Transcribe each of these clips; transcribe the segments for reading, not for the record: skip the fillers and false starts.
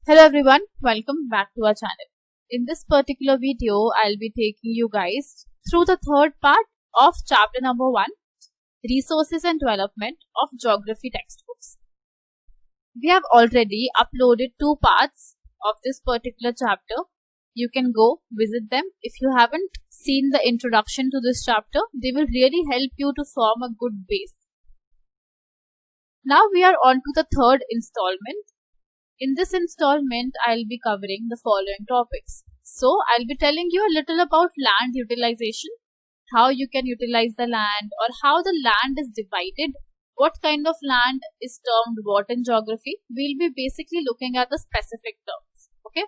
Hello everyone, welcome back to our channel. In this particular video, I'll be taking you guys through the third part of chapter number 1, Resources and Development of Geography Textbooks. We have already uploaded 2 parts of this particular chapter. You can go visit them. If you haven't seen the introduction to this chapter, they will really help you to form a good base. Now we are on to the third installment. In this installment, I'll be covering the following topics. So, I'll be telling you a little about land utilization, how you can utilize the land or how the land is divided, what kind of land is termed what in geography. We'll be basically looking at the specific terms. Okay?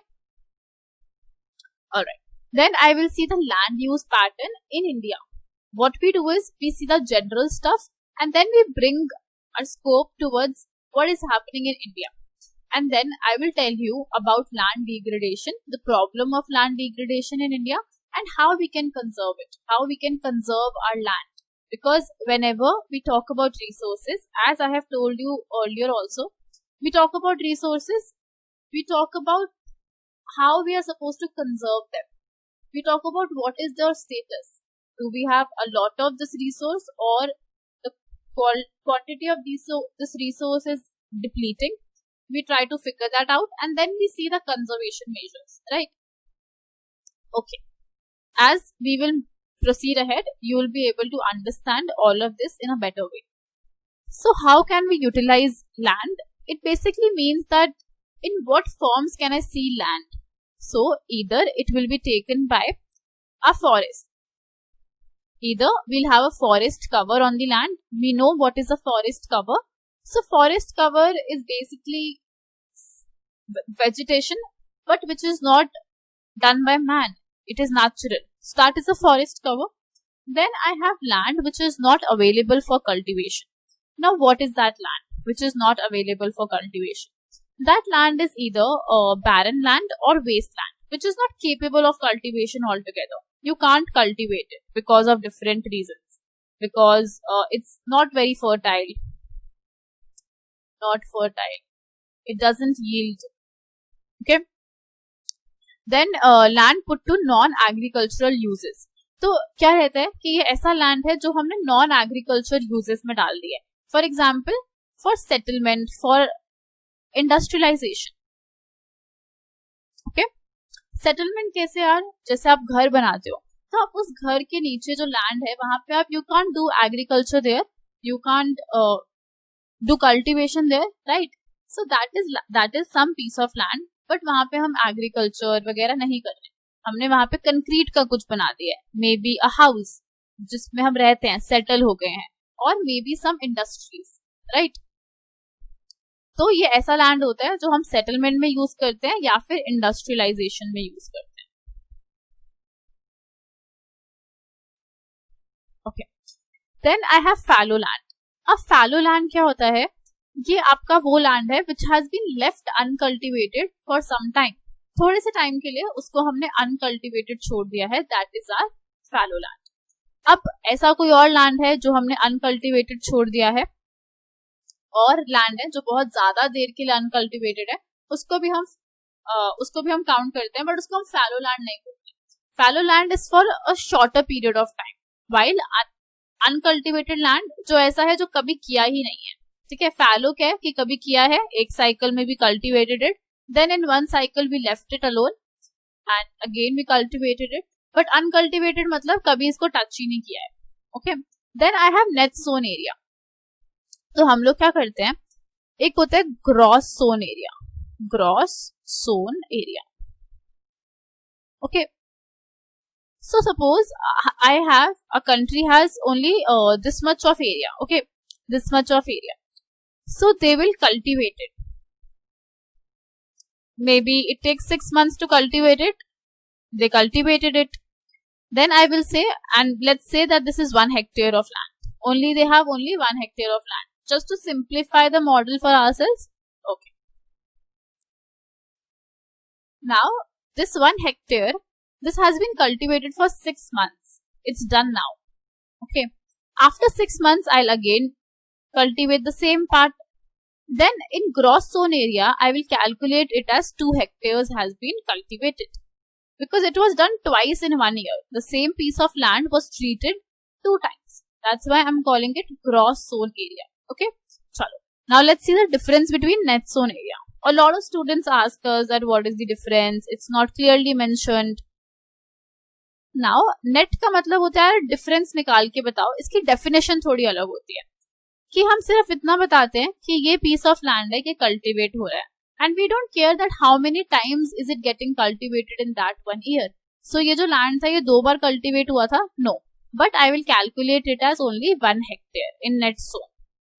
Alright. Then I will see the land use pattern in India. What we do is we see the general stuff and then we bring our scope towards what is happening in India. And then I will tell you about land degradation, the problem of land degradation in India, and how we can conserve it, how we can conserve our land. Because whenever we talk about resources, as I have told you earlier also, we talk about resources, we talk about how we are supposed to conserve them. We talk about what is their status. Do we have a lot of this resource or the quantity of this resource is depleting? We try to figure that out and then we see the conservation measures, right? Okay. As we will proceed ahead, you will be able to understand all of this in a better way. So how can we utilize land? It basically means that in what forms can I see land? So either it will be taken by a forest. Either we'll have a forest cover on the land. We know what is a forest cover. So forest cover is basically vegetation, but which is not done by man. It is natural. So that is a forest cover. Then I have land which is not available for cultivation. Now what is that land which is not available for cultivation? That land is either barren land or wasteland, which is not capable of cultivation altogether. You can't cultivate it because of different reasons. Because it's not very fertile. It doesn't yield. Okay. Then land put to non-agricultural uses. तो क्या रहता है कि ये ऐसा land है जो हमने नॉन एग्रीकल्चर यूजेस में डाल दिया है. For example for settlement, for industrialization. Okay. Settlement कैसे यार? जैसे आप घर बनाते हो तो आप उस घर के नीचे जो लैंड है वहां पे आप you can't do agriculture there, you can't do cultivation there, right? So that is some piece of land, but वहाँ पे हम agriculture वगैरह नहीं कर रहे. हमने वहाँ पे कंक्रीट का कुछ बना दिया है, मे बी अ हाउस जिसमें हम रहते हैं, सेटल हो गए हैं, और maybe some industries, right? तो ये ऐसा लैंड होता है जो हम सेटलमेंट में यूज करते हैं या फिर इंडस्ट्रियलाइजेशन में यूज करते हैं. Okay. Then I have fallow land. अब फैलो लैंड क्या होता है? ये आपका वो लैंड है which has been left uncultivated for some time. थोड़े से टाइम के लिए उसको हमने अनकल्टिवेटेड छोड़ दिया है. That is our fallow land. अब ऐसा कोई और लैंड है जो हमने अनकल्टिवेटेड छोड़ दिया है, और लैंड है जो बहुत ज्यादा देर के लिए अनकल्टिवेटेड है, उसको भी हम काउंट करते हैं, बट उसको हम फैलो लैंड नहीं बोलते. Fallow land is for a shorter period of time, while uncultivated land जो ऐसा है जो कभी किया ही नहीं है. ठीक है. फैलो क्या है कि कभी किया है, एक साइकिल में भी cultivated it, then in one cycle we left it alone and again we cultivated it. But uncultivated मतलब कभी इसको टच ही नहीं किया है. Okay. Then I have net sown area. तो हम लोग क्या करते हैं, एक होता है gross sown area. Gross sown area. Okay. So suppose I have a country has only this much of area, okay, this much of area. So they will cultivate it. Maybe it takes 6 months to cultivate it. They cultivated it. Then I will say, and let's say that this is 1 hectare of land. They have only 1 hectare of land. Just to simplify the model for ourselves. Okay. Now this 1 hectare, this has been cultivated for 6 months. It's done now. Okay. After 6 months, I'll again cultivate the same part. Then in gross sown area, I will calculate it as 2 hectares has been cultivated. Because it was done twice in 1 year. The same piece of land was treated 2 times. That's why I'm calling it gross sown area. Okay? Chalo. Now let's see the difference between net sown area. A lot of students ask us that what is the difference? It's not clearly mentioned. Now net का मतलब होता है difference निकाल के बताओ. इसकी definition थोड़ी अलग होती है कि हम सिर्फ इतना बताते हैं कि ये पीस ऑफ लैंड है कि कल्टीवेट हो रहा है, and we don't care that how many times is it getting cultivated in that 1 year. So ये जो लैंड था ये 2 बार कल्टीवेट हुआ था? No, but I will calculate it as only 1 hectare in net sown.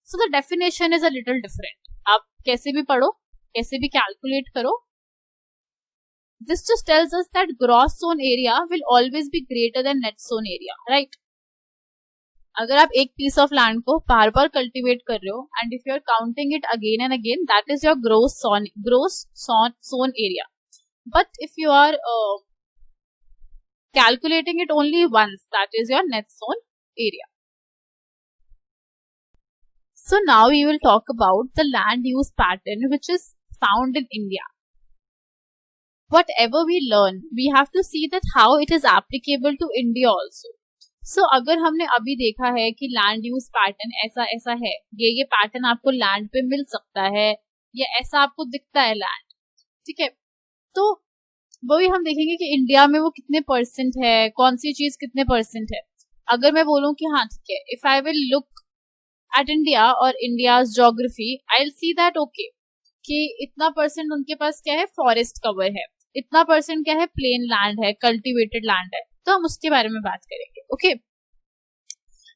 So the definition is a little different. आप कैसे भी पढ़ो, कैसे भी कैलकुलेट करो, this just tells us that gross sown area will always be greater than net sown area, right? अगर आप एक पीस ऑफ लैंड को बार बार कल्टीवेट कर रहे हो and if you are counting it again and again, that is your gross sown area. But if you are calculating it only once, that is your net sown area. So now we will talk about the land use pattern which is found in India. Whatever we learn, we have to see that how it is applicable to India also. So अगर हमने अभी देखा है कि land use pattern ऐसा ऐसा है, ये पैटर्न आपको लैंड पे मिल सकता है, या ऐसा आपको दिखता है लैंड, ठीक है, तो वही हम देखेंगे कि इंडिया में वो कितने परसेंट है, कौन सी चीज कितने परसेंट है. अगर मैं बोलूं कि हाँ ठीक है, if I will look at India और India's geography, I will see that okay कि इतना परसेंट उनके पास क्या है, फॉरेस्ट कवर है, इतना परसेंट क्या है, प्लेन लैंड है, कल्टीवेटेड लैंड है. तो हम उसके बारे में बात करेंगे. ओके,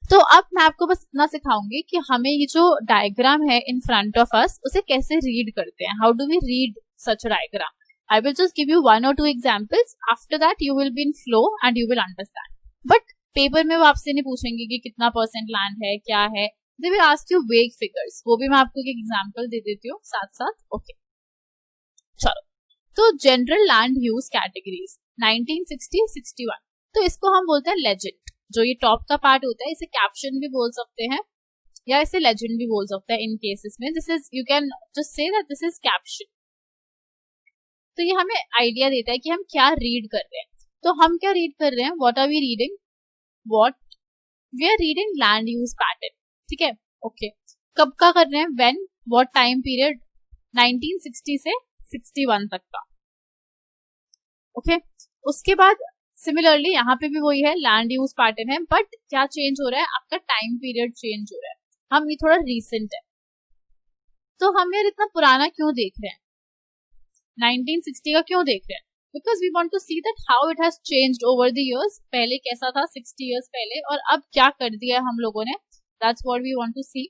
तो अब मैं आपको बस इतना सिखाऊंगी कि हमें ये जो डायग्राम है इन फ्रंट ऑफ अस, उसे कैसे रीड करते हैं. How do we read such diagram? I will just give you 1 or 2 examples. After that you will be in flow and you will understand. But paper में वो आपसे नहीं पूछेंगे कि कितना परसेंट लैंड है, क्या है. दे विल आस्क यू वेग फिगर्स. वो भी मैं आपको एक एग्जाम्पल दे देती हूँ साथ साथ. ओके, चलो. तो जनरल लैंड यूज कैटेगरीज 1960-61. तो इसको हम बोलते हैं लेजेंड. जो ये टॉप का पार्ट होता है इसे कैप्शन भी बोल सकते हैं या इसे लेजेंड भी बोल सकते हैं इन केसेस में. This is, you can just say that this is caption. तो ये हमें आइडिया देता है कि हम क्या रीड कर रहे हैं. तो हम क्या रीड कर रहे हैं, what are we reading, what we are reading land use pattern. ठीक है, ओके. कब का कर रहे हैं, व्हेन, व्हाट टाइम पीरियड, 1960 से 61 तक का. ओके, उसके बाद सिमिलरली यहाँ पे भी वही है, लैंड यूज पैटर्न है, बट क्या चेंज हो रहा है, आपका टाइम पीरियड चेंज हो रहा है. हम ये थोड़ा रीसेंट है. तो हम यार इतना पुराना क्यों देख रहे हैं, 1960 का क्यों देख रहे हैं? Because we want to see that how it has changed over the years. पहले कैसा था 60 इयर्स पहले, और अब क्या कर दिया हम लोगों ने. That's what we want to see.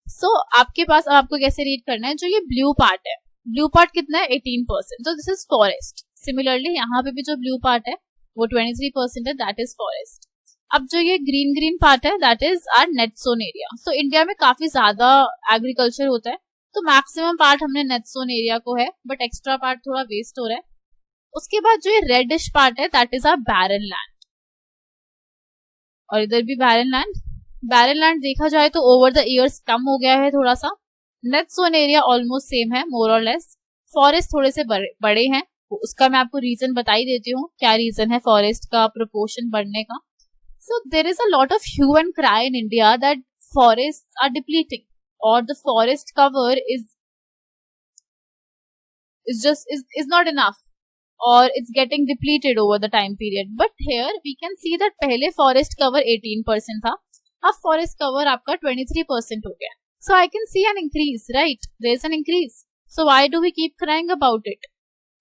So आपके पास, अब आपको कैसे रीड करना है, जो ये ब्लू पार्ट है, ब्लू पार्ट कितना है, 18%. तो दिस इज फॉरेस्ट. सिमिलरली यहाँ पे भी जो ब्लू पार्ट है वो 23% है, दैट इज फॉरेस्ट. अब जो ये ग्रीन ग्रीन पार्ट है, that is our net sown area. So India में काफी ज्यादा एग्रीकल्चर होता है, तो मैक्सिमम पार्ट हमने नेट सोन एरिया को है, बट एक्स्ट्रा पार्ट थोड़ा वेस्ट हो रहा है. उसके बाद जो ये रेडिश पार्ट है, that is our barren land. और इधर भी बैरन लैंड. बैरन लैंड देखा जाए तो ओवर द इयर्स कम हो गया है थोड़ा सा. Net sown area almost same है, मोर और लेस. फॉरेस्ट थोड़े से बड़े हैं, उसका मैं आपको रीजन बता ही देती हूँ, क्या रीजन है फॉरेस्ट का प्रोपोर्शन बढ़ने का. So there is a lot of hue and cry in India that forest are depleting, or the forest cover is not enough, or it's getting depleted over the time period. But here we can see that पहले forest cover 18% था, अब forest cover आपका 23% हो गया. So I can see an increase, right? There is an increase. So why do we keep crying about it?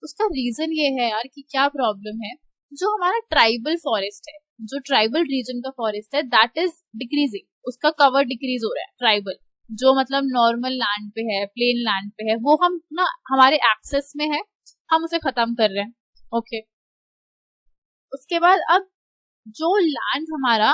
उसका reason ये है यार कि क्या problem है, जो हमारा tribal forest है, जो tribal region का forest है, that is decreasing. उसका cover decrease हो रहा है. tribal जो मतलब नॉर्मल लैंड पे है, प्लेन लैंड पे है, वो हम ना हमारे एक्सेस में है, हम उसे खत्म कर रहे हैं. ओके, उसके बाद अब जो लैंड हमारा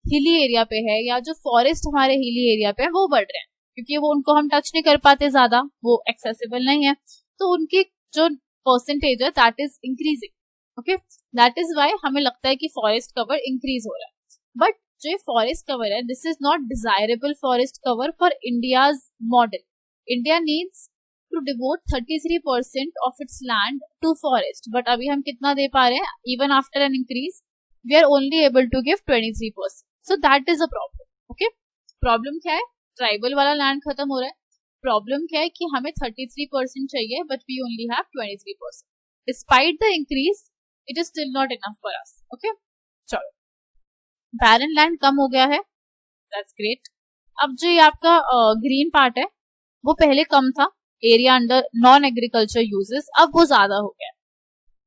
हिली एरिया पे है, या जो फॉरेस्ट हमारे हिली एरिया पे है, वो बढ़ रहे हैं, क्योंकि वो उनको हम टच नहीं कर पाते ज्यादा, वो एक्सेसिबल नहीं है, तो उनकी जो परसेंटेज है that is increasing. Okay, that is why हमें लगता है कि फॉरेस्ट कवर इंक्रीज हो रहा है. बट जो ये फॉरेस्ट कवर है, this is not desirable forest cover for India's model. India needs to devote 33% of its land to forest, but अभी हम कितना दे पा रहे हैं? Even after an increase we are only able to give 23%. So that is a problem. Okay, problem क्या है? Tribal वाला लैंड खत्म हो रहा है. प्रॉब्लम क्या है कि हमें 33% चाहिए but we only have 23%. Despite the increase it is still not enough for us. Okay, चलो, बैरन लैंड कम हो गया है, दैट्स ग्रेट. अब जो ये आपका ग्रीन पार्ट है वो पहले कम था, area under non agriculture uses, अब वो ज्यादा हो गया.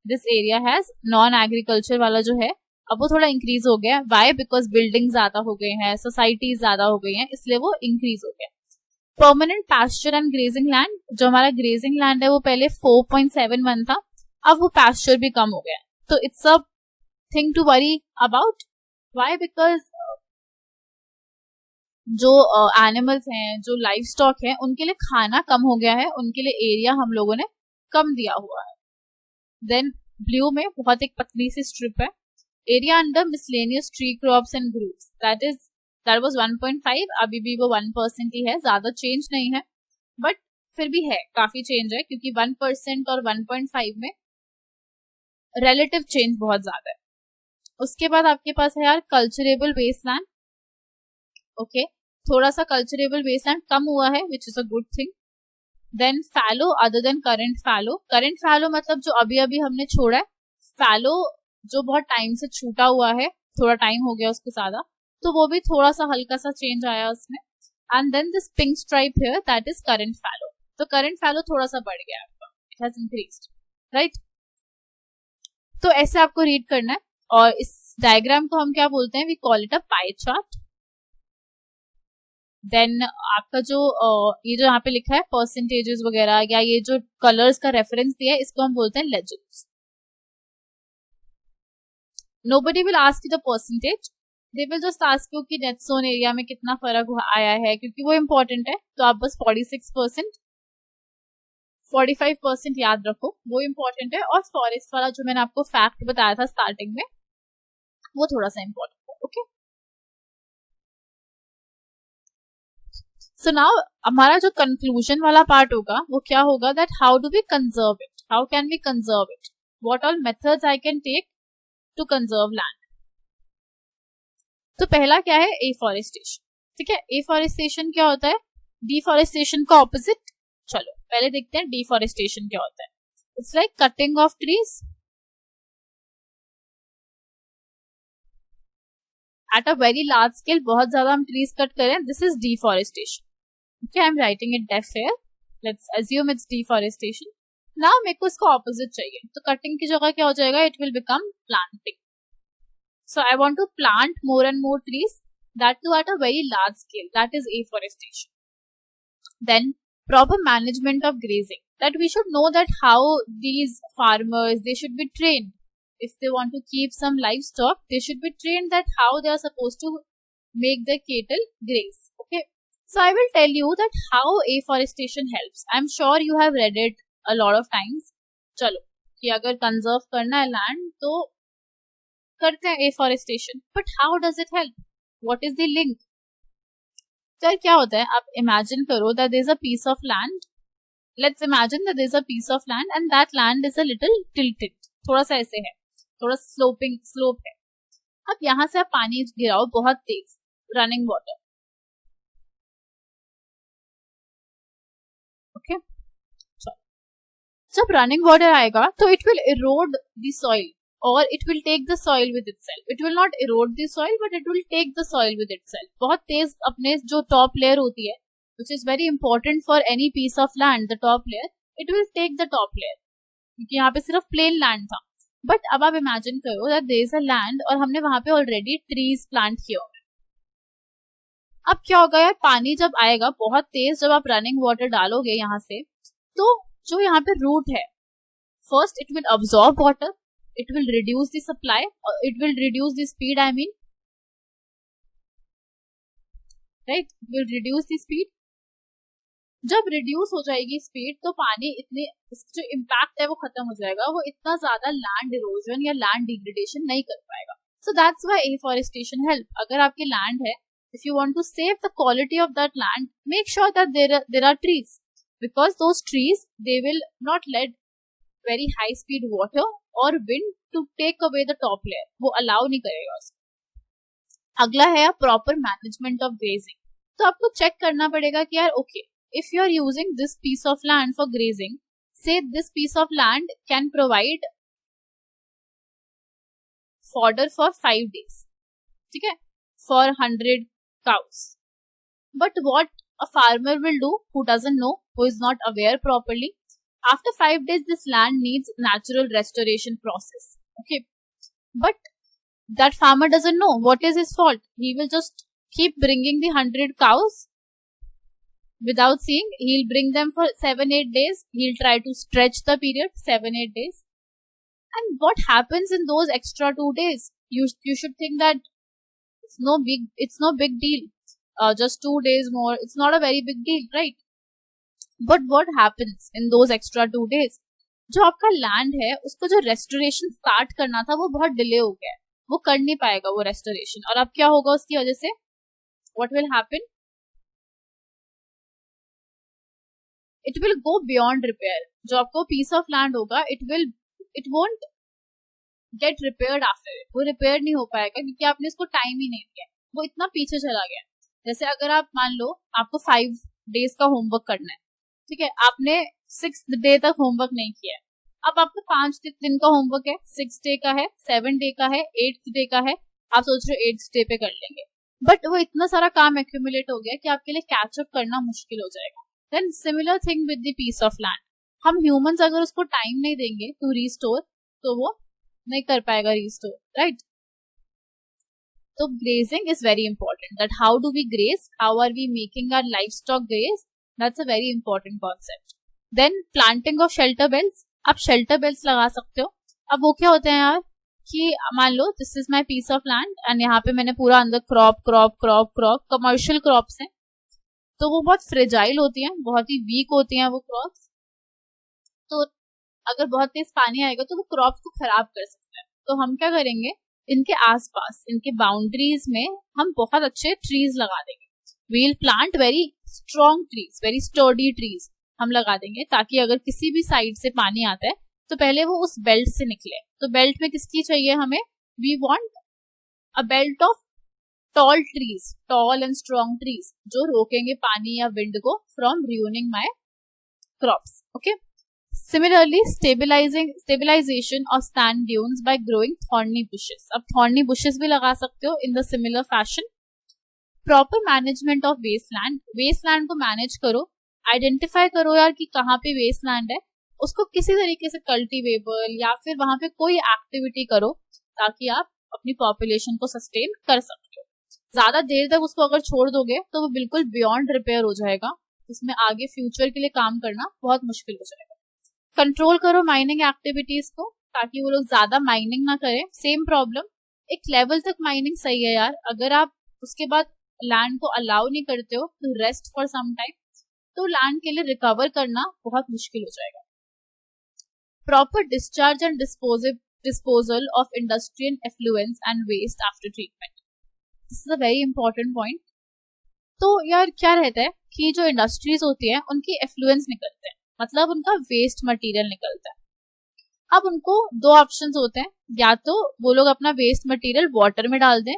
This area has non agriculture वाला जो है अब वो थोड़ा इंक्रीज हो गया. वाई? बिकॉज बिल्डिंग ज्यादा हो गए हैं, सोसाइटीज ज्यादा हो गई हैं, इसलिए वो इंक्रीज हो गया. Permanent pasture and grazing land, जो हमारा ग्रेजिंग लैंड है वो पहले 4.71 था, अब वो पास्चर भी कम हो गया. तो it's a thing to worry about. Why? Because जो एनिमल्स हैं, जो लाइफ स्टॉक है, उनके लिए खाना कम हो गया है, उनके लिए एरिया हम लोगों ने कम दिया हुआ है. देन ब्लू में बहुत एक पतली सी स्ट्रिप है, area under miscellaneous tree crops and groves, that was 1.5, अभी भी वो 1% ही है, ज्यादा चेंज नहीं है, बट फिर भी है, काफी चेंज है, क्योंकि 1% और 1.5 में रिलेटिव चेंज बहुत ज्यादा है. उसके बाद आपके पास है यार कल्चरेबल वेस्टलैंड. ओके, थोड़ा सा कल्चरेबल वेस्टलैंड कम हुआ है, which is a good thing. Then fallow other than current fallow. Current fallow मतलब जो अभी अभी हमने छोड़ा है. फैलो जो बहुत टाइम से छूटा हुआ है, थोड़ा टाइम हो गया उसको ज्यादा, तो वो भी थोड़ा सा हल्का सा चेंज आया उसमें. And then this pink stripe here, that is current fallow. तो करंट फैलो थोड़ा सा बढ़ गया आपका, इट हैज इंक्रीज्ड, राइट. तो ऐसे आपको रीड करना है. और इस डायग्राम को हम क्या बोलते हैं? We call it a pie chart. Then आपका जो ये जो यहाँ पे लिखा है परसेंटेजेस वगैरह, या ये जो कलर्स का रेफरेंस दिया है, इसको हम बोलते हैं legends. Nobody will ask you the percentage, they will just ask you कि नेट जोन एरिया में कितना फर्क आया है, क्योंकि वो इम्पोर्टेंट है. तो आप बस 46%, 45% याद रखो, वो इम्पोर्टेंट है. और फॉरेस्ट वाला जो मैंने आपको फैक्ट बताया था स्टार्टिंग में, वो थोड़ा सा इम्पोर्टेंट है. ओके, सो नाउ हमारा जो कंक्लूजन वाला पार्ट होगा वो क्या होगा? That how do we conserve it, how can we conserve it, what all methods I can take to conserve land. तो पहला क्या है? एफॉरेस्टेशन. ठीक है, एफॉरेस्टेशन क्या होता है? डिफॉरेस्टेशन का ऑपोजिट. चलो पहले देखते हैं डिफॉरेस्टेशन क्या होता है. It's like cutting of trees at a very large scale. बहुत ज्यादा हम ट्रीज कट करें, this is deforestation. Okay, I'm writing it deaf here. Let's assume it's deforestation. Now मेरे को इसका opposite चाहिए, तो cutting की जगह क्या हो जाएगा? It will become planting. So I want to plant more and more trees, that too at a very large scale. That is afforestation. Then proper management of grazing. That we should know that how these farmers, they should be trained. If they want to keep some livestock, they should be trained that how they are supposed to make their cattle graze. Okay. So I will tell you that how afforestation helps. I'm sure you have read it a lot of times. चलो कि अगर conserve करना है land तो करते हैं afforestation. But how does it help? What is the link? तो क्या होता है? आप इमेजिन करो that there is a piece of land. Let's imagine that there is a piece of land and that land is a little tilted. थोड़ा सा ऐसे है, थोड़ा स्लोप है. अब यहाँ से आप पानी गिराओ बहुत तेज, रनिंग वाटर. ओके, जब रनिंग वाटर आएगा तो it will erode the soil और it will take the soil with itself. It will not erode the soil but it will take the soil with itself. बहुत तेज अपने जो top layer होती है, which is very important for any piece of land, the top layer, it will take the top layer, क्योंकि यहाँ पे सिर्फ प्लेन लैंड था. बट अब आप इमेजिन करो that there is a land और हमने वहां पे ऑलरेडी ट्रीज प्लांट किए हुए. अब क्या होगा यार? पानी जब आएगा बहुत तेज, जब आप रनिंग वाटर डालोगे यहाँ से, तो जो यहाँ पे रूट है, first it will absorb water, it will reduce the supply, it will reduce the speed, I mean, right, it will reduce the speed. जब रिड्यूस हो जाएगी स्पीड तो पानी इतने, जो इम्पैक्ट है वो खत्म हो जाएगा, वो इतना ज्यादा लैंड इरोजन या लैंड डिग्रेडेशन नहीं कर पाएगा. So that's why afforestation help. अगर आपके land है, if you want to save the quality of that land, make sure that there are trees, because those trees, they will not let very high speed water or wind to take away the top layer. वो allow नहीं करेगा उसको. अगला है proper management of grazing. तो आपको check करना पड़ेगा कि यार okay, if you are using this piece of land for grazing, say this piece of land can provide fodder for 5 days, ठीक है, for 100 cows. But what a farmer will do who doesn't know, who is not aware properly, after 5 days this land needs natural restoration process. Okay, but that farmer doesn't know what is his fault. He will just keep bringing the 100 cows without seeing. He'll bring them for 7-8 days. He'll try to stretch the period 7-8 days. And what happens in those extra 2 days? You should think that it's no big deal. Just 2 days more. It's not a very big deal, right? But what happens in those extra 2 days? जो आपका land है उसको जो restoration start करना था वो बहुत delay हो गया है, वो कर नहीं पाएगा वो रेस्टोरेशन. और अब क्या होगा उसकी वजह से? What will happen? It will go beyond repair. जो आपको piece of land होगा, it won't get repaired after it. वो रिपेयर नहीं हो पाएगा क्योंकि आपने इसको टाइम ही नहीं दिया, वो इतना पीछे चला गया. जैसे अगर आप मान लो आपको 5 days का होमवर्क करना है, ठीक है, आपने 6th डे तक होमवर्क नहीं किया है. अब आपको 5 दिन का होमवर्क है, 6 डे का है, 7 डे का है, 8th डे का है. आप सोच रहे हो 8th डे पे कर लेंगे, बट वो इतना सारा काम एक्यूमुलेट हो गया कि आपके लिए कैचअप करना मुश्किल हो जाएगा. Then similar thing with the piece of land. हम ह्यूमंस अगर उसको टाइम नहीं देंगे टू रीस्टोर तो वो नहीं कर पाएगा रीस्टोर, राइट? तो grazing is very important. That how do we graze, how are we making our livestock graze, that's a very important concept. Then planting of shelter belts. आप shelter belts लगा सकते हो. अब वो क्या होते हैं यार कि मान लो this is my piece of land and यहाँ पे मैंने पूरा अंदर क्रॉप कमर्शियल क्रॉप्स हैं, तो वो बहुत फ्रेजाइल होती हैं, बहुत ही वीक होती हैं वो क्रॉप्स. तो अगर बहुत तेज पानी आएगा तो वो क्रॉप्स को खराब कर सकते हैं. तो हम क्या करेंगे, इनके आसपास, इनके बाउंड्रीज में हम बहुत अच्छे ट्रीज लगा देंगे. We'll plant very strong trees, very sturdy trees हम लगा देंगे, ताकि अगर किसी भी साइड से पानी आता है तो पहले वो उस बेल्ट से निकले. तो बेल्ट में किसकी चाहिए हमें? We want a belt of tall trees, tall and strong trees, जो रोकेंगे पानी या विंड को from ruining my crops. Okay. Similarly, stabilization of sand dunes by growing thorny bushes. अब thorny bushes भी लगा सकते हो in the similar fashion. Proper management of wasteland. Wasteland को manage करो, identify करो यार कि कहाँ पे wasteland है, उसको किसी तरीके से cultivable या फिर वहां पे कोई एक्टिविटी करो ताकि आप अपनी पॉपुलेशन को सस्टेन कर सकते हो. ज्यादा देर तक उसको अगर छोड़ दोगे तो वो बिल्कुल बियॉन्ड रिपेयर हो जाएगा, उसमें आगे फ्यूचर के लिए काम करना बहुत मुश्किल हो जाएगा. कंट्रोल करो माइनिंग एक्टिविटीज को ताकि वो लोग ज्यादा माइनिंग ना करें. सेम प्रॉब्लम, एक लेवल तक माइनिंग सही है यार, अगर आप उसके बाद लैंड को अलाउ नहीं करते हो तो रेस्ट फॉर सम टाइम, तो लैंड के लिए रिकवर करना बहुत मुश्किल हो जाएगा. Proper discharge and disposal of industrial effluents and waste after treatment. This is a very important point. तो यार क्या रहता है कि जो इंडस्ट्रीज होती है उनकी एफ्लुएंस निकलते हैं, मतलब उनका वेस्ट मटेरियल निकलता है. अब उनको 2 ऑप्शंस होते हैं, या तो वो लोग अपना वेस्ट मटेरियल वाटर में डाल दें,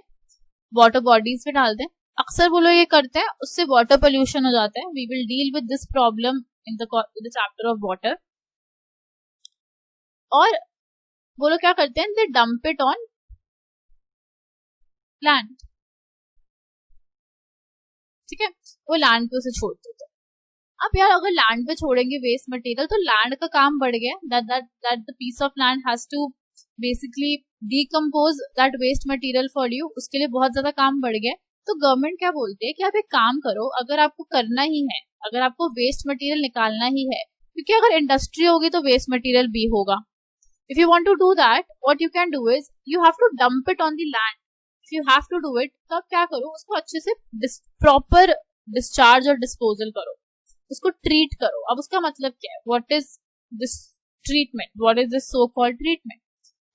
वाटर बॉडीज में डाल दें. अक्सर वो लोग ये करते हैं, उससे वाटर पोल्यूशन हो जाता है. We will deal with this problem in the chapter of water. और वो लोग क्या करते हैं, they dump it on land. ठीक है, वो लैंड पे उसे छोड़ देते हैं. अब यार अगर लैंड पे छोड़ेंगे वेस्ट मटेरियल तो लैंड का काम बढ़ गया. That the piece of land has to basically decompose that waste material for you. उसके लिए बहुत ज्यादा काम बढ़ गया. तो गवर्नमेंट क्या बोलते हैं कि आप एक काम करो, अगर आपको करना ही है, अगर आपको वेस्ट मटेरियल निकालना ही है, क्योंकि अगर इंडस्ट्री होगी तो वेस्ट मटेरियल भी होगा. If you want to do that, what you can do is you have to dump it on the land. If you have to do it, तो आप क्या करो, उसको अच्छे से प्रॉपर डिस्चार्ज और डिस्पोजल करो, उसको ट्रीट करो. अब उसका मतलब क्या है, what is this treatment, what is this so called treatment?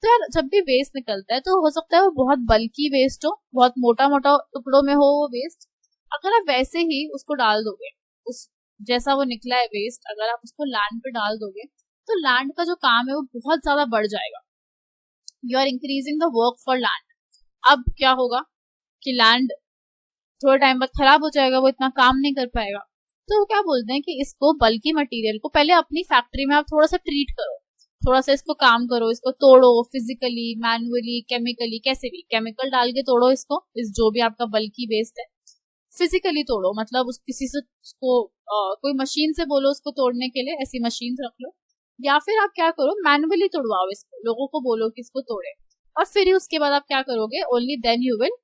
तो यार जब भी वेस्ट निकलता है तो हो सकता है वो बहुत बल्की वेस्ट हो, बहुत मोटा मोटा टुकड़ों में हो वो वेस्ट। अगर आप वैसे ही उसको डाल दोगे, उस जैसा वो निकला है वेस्ट, अगर आप उसको लैंड पे डाल दोगे तो लैंड का जो काम है वो बहुत ज्यादा बढ़ जाएगा। You are increasing the work for land. अब क्या होगा कि लैंड थोड़े टाइम बाद खराब हो जाएगा, वो इतना काम नहीं कर पाएगा। तो वो क्या बोलते हैं कि इसको बल्कि मटेरियल को पहले अपनी फैक्ट्री में आप थोड़ा सा ट्रीट करो, थोड़ा सा इसको काम करो, इसको तोड़ो फिजिकली, मैनुअली, केमिकली, कैसे भी केमिकल डाल के तोड़ो इसको, इस जो भी आपका बल्कि वेस्ट है फिजिकली तोड़ो। मतलब उस किसी से उसको कोई मशीन से बोलो उसको तोड़ने के लिए, ऐसी मशीन रख लो, या फिर आप क्या करो मैनुअली तोड़वाओ इसको, लोगों को बोलो कि इसको तोड़े, और फिर उसके बाद आप क्या करोगे, only then you will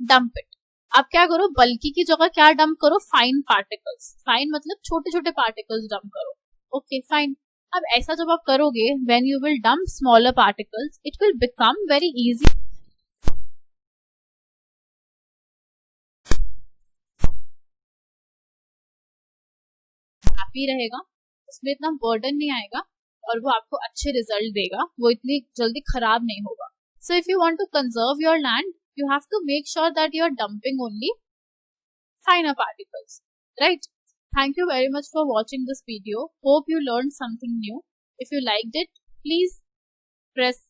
dump it. आप क्या करो, बल्कि की जगह क्या डंप करो, फाइन पार्टिकल्स। फाइन मतलब छोटे छोटे पार्टिकल्स डंप करो। Okay fine. अब ऐसा जब आप करोगे, when you will dump smaller particles it will become very easy, happy रहेगा, उसमें इतना बर्डन नहीं आएगा और वो आपको अच्छे रिजल्ट देगा, वो इतनी जल्दी खराब नहीं होगा। So if you want to conserve your land you have to make sure that you are dumping only finer particles, right? Thank you very much for watching this video. Hope you learned something new. If you liked it, please press